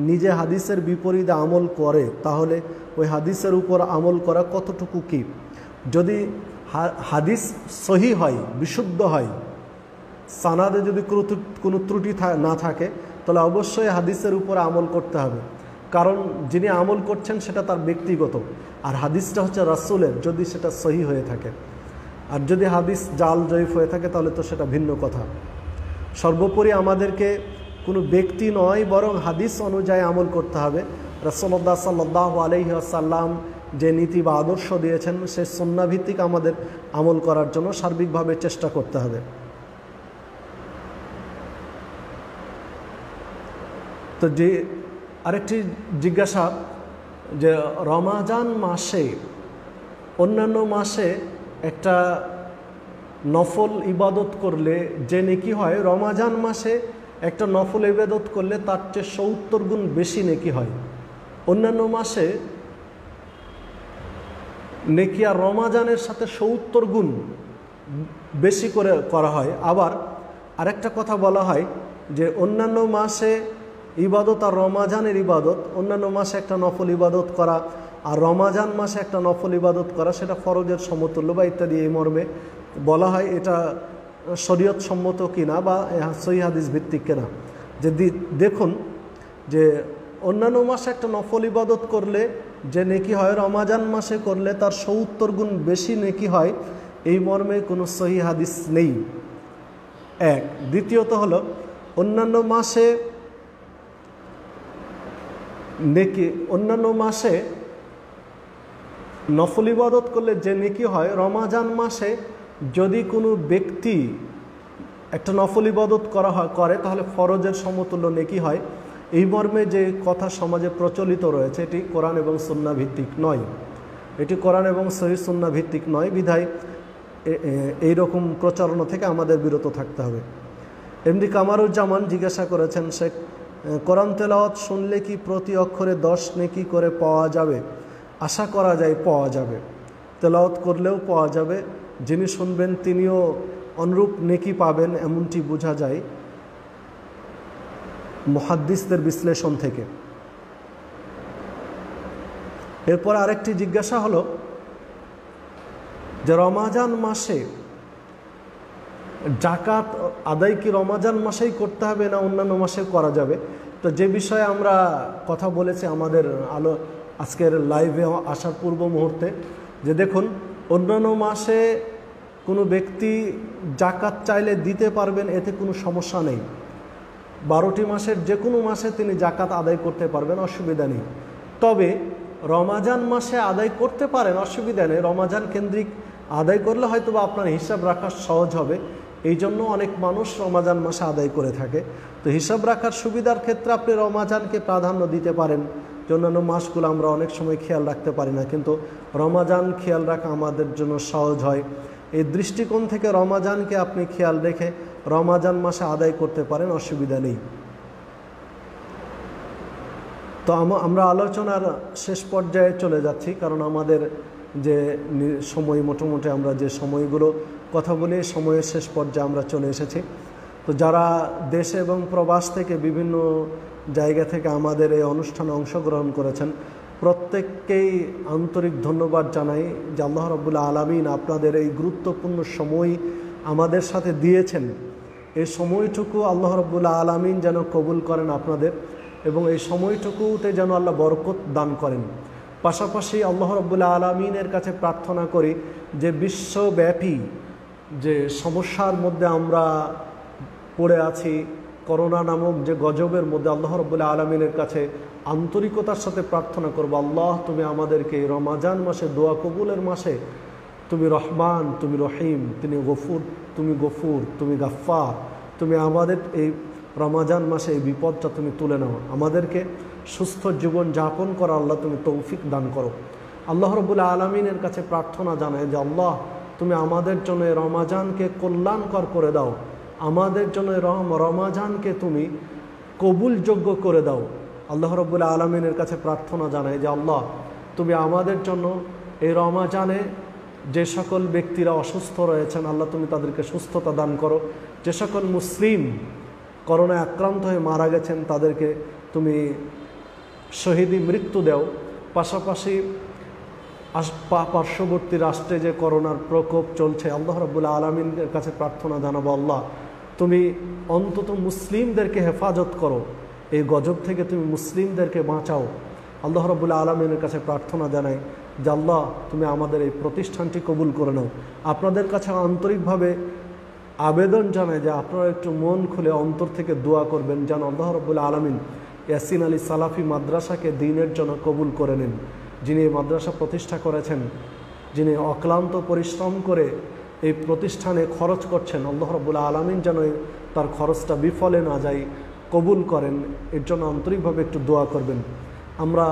নিজে হাদিসের বিপরীতে আমল করে, তাহলে ওই হাদিসের উপর আমল করা কতটুকু কি? যদি হাদিস সহি হয়, বিশুদ্ধ হয়, সানাদে যদি কোনো ত্রুটি না থাকে, তাহলে অবশ্যই হাদিসের উপর আমল করতে হবে। কারণ যিনি আমল করছেন সেটা তার ব্যক্তিগত, আর হাদিসটা হচ্ছে রাসূলের, যদি সেটা সহি হয়ে থাকে। আর যদি হাদিস জাল জয়ীফ হয়ে থাকে তাহলে তো সেটা ভিন্ন কথা। সর্বোপরি আমাদেরকে কোনো ব্যক্তি নয়, বরং হাদিস অনুযায়ী আমল করতে হবে। রাসূলুল্লাহ সাল্লাল্লাহু আলাইহি ওয়াসাল্লাম যে নীতি বা আদর্শ দিয়েছেন, সে সুন্নাহ ভিত্তিক আমাদের আমল করার জন্য সার্বিকভাবে চেষ্টা করতে হবে। তো যে আরেকটি জিজ্ঞাসা, যে রমাজান মাসে অন্যান্য মাসে একটা নফল ইবাদত করলে যে নেকি হয়, রমাজান মাসে একটা নফল ইবাদত করলে তার চেয়ে ৭০ গুণ বেশি নেকি হয়। অন্যান্য মাসে নেকি আর রমাজানের সাথে ৭০ গুণ বেশি করে করা হয়। আবার আরেকটা কথা বলা হয় যে অন্যান্য মাসে ইবাদত আর রমাজানের ইবাদত, অন্যান্য মাসে একটা নফল ইবাদত করা আর রমাজান মাসে একটা নফল ইবাদত করা, সেটা ফরজের সমতুল্য বা ইত্যাদি, এই মর্মে বলা হয়। এটা শরীয়ত সম্মত কিনা বা সহিহ হাদিস ভিত্তিক কিনা, যে দেখুন যে অন্যান্য মাসে একটা নফল ইবাদত করলে যে নেকি হয়, রমাজান মাসে করলে তার ৭০ গুণ বেশি নেকি হয়, এই মর্মে কোনো সহিহ হাদিস নেই। এক। দ্বিতীয়ত হলো, অন্যান্য মাসে নেকি, অন্যান্য মাসে নফল ইবাদত করলে যে নেকি হয়, রমাজান মাসে যদি কোনো ব্যক্তি একটা নফল ইবাদত করে তাহলে ফরজের সমতুল্য নেকি হয়। এই মর্মে যে কথা সমাজে প্রচলিত রয়েছে, এটি কোরআন এবং সুন্নাহ ভিত্তিক নয়, এটি কোরআন এবং সহিহ সুন্নাহ ভিত্তিক নয়, বিধায় এইরকম প্রচারণা থেকে আমাদের বিরত থাকতে হবে। এমডি কামারুজ্জামান জিজ্ঞাসা করেছেন, শেখ কোরআন তেলাওয়াত শুনলে কি প্রতি অক্ষরে 10 নেকি করে পাওয়া যাবে? আশা করা যায় পাওয়া যাবে, তেলাওয়াত করলেও পাওয়া যাবে, যিনি শুনবেন তিনিও অনুরূপ নেকি পাবেন, এমনটি বোঝা যায় মুহাদ্দিসদের বিশ্লেষণ থেকে। এরপর আরেকটি জিজ্ঞাসা হলো যে রমাজান মাসে জাকাত আদায় কি রমাজান মাসেই করতে হবে না অন্যান্য মাসে করা যাবে? তো যে বিষয়ে আমরা কথা বলেছি আমাদের আজকের লাইভে আসার পূর্ব মুহূর্তে, যে দেখুন অন্যান্য মাসে কোনো ব্যক্তি জাকাত চাইলে দিতে পারবেন, এতে কোনো সমস্যা নেই। 12টি মাসের যে কোনো মাসে তিনি জাকাত আদায় করতে পারবেন, অসুবিধা নেই। তবে রমাজান মাসে আদায় করতে পারেন, অসুবিধা নেই। রমাজান কেন্দ্রিক আদায় করলে হয়তো বা আপনার হিসাব রাখা সহজ হবে, এই জন্য অনেক মানুষ রমাজান মাসে আদায় করে থাকে। তো হিসাব রাখার সুবিধার ক্ষেত্রে আপনি রমাজানকে প্রাধান্য দিতে পারেন। অন্যান্য মাসগুলো আমরা অনেক সময় খেয়াল রাখতে পারি না, কিন্তু রমাজান খেয়াল রাখা আমাদের জন্য সহজ হয়। এই দৃষ্টিকোণ থেকে রমাজানকে আপনি খেয়াল রেখে রমাজান মাসে আদায় করতে পারেন, অসুবিধা নেই। তো আমরা আলোচনার শেষ পর্যায়ে চলে যাচ্ছি, কারণ আমাদের যে সময় মোটামুটি আমরা যে সময়গুলো কথা বলি সময়ের শেষ পর্যায়ে আমরা চলে এসেছি। তো যারা দেশে এবং প্রবাস থেকে বিভিন্ন জায়গা থেকে আমাদের এই অনুষ্ঠানে অংশগ্রহণ করেছেন, প্রত্যেককেই আন্তরিক ধন্যবাদ জানাই যে আল্লাহ রাব্বুল আলামিন আপনাদের এই গুরুত্বপূর্ণ সময় আমাদের সাথে দিয়েছেন। এই সময়টুকু আল্লাহ রাব্বুল আলামিন যেন কবুল করেন আপনাদের, এবং এই সময়টুকুতে যেন আল্লাহ বরকত দান করেন। পাশাপাশি আল্লাহ রাব্বুল আলামিনের কাছে প্রার্থনা করি যে বিশ্বব্যাপী যে সমস্যার মধ্যে আমরা পড়ে আছি, করোনা নামক যে গজবের মধ্যে, আল্লাহ রাব্বুল আলামিনের কাছে আন্তরিকতার সাথে প্রার্থনা করব, আল্লাহ তুমি আমাদেরকে রমাজান মাসে, দোয়া কবুলের মাসে তুমি রহমান, তুমি রহিম, তুমি গফুর, তুমি গাফফার, তুমি আমাদের এই রমাজান মাসে এই বিপদটা তুমি তুলে নাও, আমাদেরকে সুস্থ জীবন যাপন করা আল্লাহ তুমি তৌফিক দান করো। আল্লাহ রাব্বুল আলামিনের কাছে প্রার্থনা জানায় যে আল্লাহ তুমি আমাদের জন্য রমাজানকে কল্যাণকর করে দাও, আমাদের জন্য রমাজানকে তুমি কবুলযোগ্য করে দাও। আল্লাহ রাব্বুল আলামিনের কাছে প্রার্থনা জানায় যে আল্লাহ তুমি আমাদের জন্য এই রমাজানে যে সকল ব্যক্তিরা অসুস্থ রয়েছেন আল্লাহ তুমি তাদেরকে সুস্থতা দান করো, যে সকল মুসলিম করোনায় আক্রান্ত হয়ে মারা গেছেন তাদেরকে তুমি শহীদি মৃত্যু দাও। পাশাপাশি পার্শ্ববর্তী রাষ্ট্রে যে করোনার প্রকোপ চলছে, আল্লাহ রাব্বুল আলামিনের কাছে প্রার্থনা জানাবো আল্লাহ তুমি অন্তত মুসলিমদেরকে হেফাজত করো, এই গজব থেকে তুমি মুসলিমদেরকে বাঁচাও। আল্লাহ রাব্বুল আলামিনের কাছে প্রার্থনা জানাই যে আল্লাহ তুমি আমাদের এই প্রতিষ্ঠানটি কবুল করে নাও। আপনাদের কাছে আন্তরিকভাবে আবেদন জানাই যে আপনারা একটু মন খুলে অন্তর থেকে দোয়া করবেন যেন আল্লাহ রাব্বুল আলামিন ইয়াসিন আলী সালাফি মাদ্রাসাকে দ্বীনের জন্য কবুল করে নেন। যিনি এই মাদ্রাসা প্রতিষ্ঠা করেছেন, যিনি অক্লান্ত পরিশ্রম করে এই প্রতিষ্ঠানে খরচ করছেন, আল্লাহ রাব্বুল আলামিন যেন তার খরচটা বিফলে না যায়, কবুল করেন, এর জন্য আন্তরিকভাবে একটু দোয়া করবেন। আমরা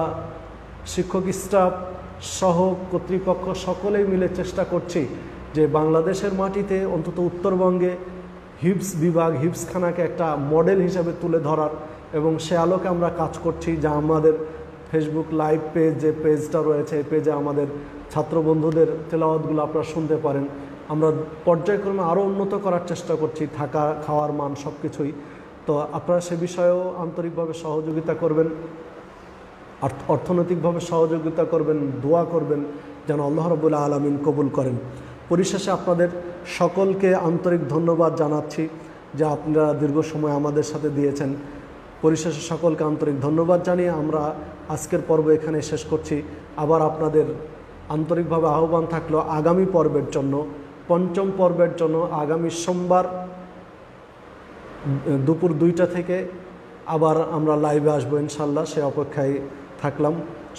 শিক্ষক স্টাফ সহ কর্তৃপক্ষ সকলেই মিলে চেষ্টা করছি যে বাংলাদেশের মাটিতে অন্তত উত্তরবঙ্গে হিপস বিভাগ, হিপসখানাকে একটা মডেল হিসেবে তুলে ধরার, এবং সে আলোকে আমরা কাজ করছি। যা আমাদের ফেসবুক লাইভ পেজ, যে পেজটা রয়েছে, এই পেজে আমাদের ছাত্র বন্ধুদের তেলাওয়াতগুলো আপনারা শুনতে পারেন। আমরা পর্যায়ক্রমে আরও উন্নত করার চেষ্টা করছি, থাকা খাওয়ার মান সব কিছুই। তো আপনারা সে বিষয়েও আন্তরিকভাবে সহযোগিতা করবেন, অর্থনৈতিকভাবে সহযোগিতা করবেন, দোয়া করবেন যেন আল্লাহ রাব্বুল আলামিন কবুল করেন। পরিশেষে আপনাদের সকলকে আন্তরিক ধন্যবাদ জানাচ্ছি যে আপনারা দীর্ঘ সময় আমাদের সাথে দিয়েছেন। পরিশেষে সকলকে আন্তরিক ধন্যবাদ জানিয়ে আমরা আজকের পর্ব এখানে শেষ করছি। আবার আপনাদের আন্তরিকভাবে আহ্বান থাকলো আগামী পর্বের জন্য, পঞ্চম পর্বের জন্য আগামী সোমবার দুপুর 2টা থেকে আবার আমরা লাইভে আসবো ইনশাল্লাহ, সে অপেক্ষায় থাকলাম।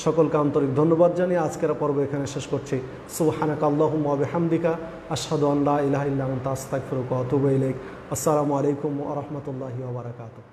সকলকে আন্তরিক ধন্যবাদ জানিয়ে আজকের পর্ব এখানে শেষ করছি। সুবহানাকা আল্লাহুম্মা ওয়া বিহামদিকা আশহাদু আন লা ইলাহা ইল্লা আনতা আস্তাগফিরুকা ওয়া আতুবু ইলাইক। আসসালামু আলাইকুম ওয়া রাহমাতুল্লাহি ওয়া বারাকাতুহু।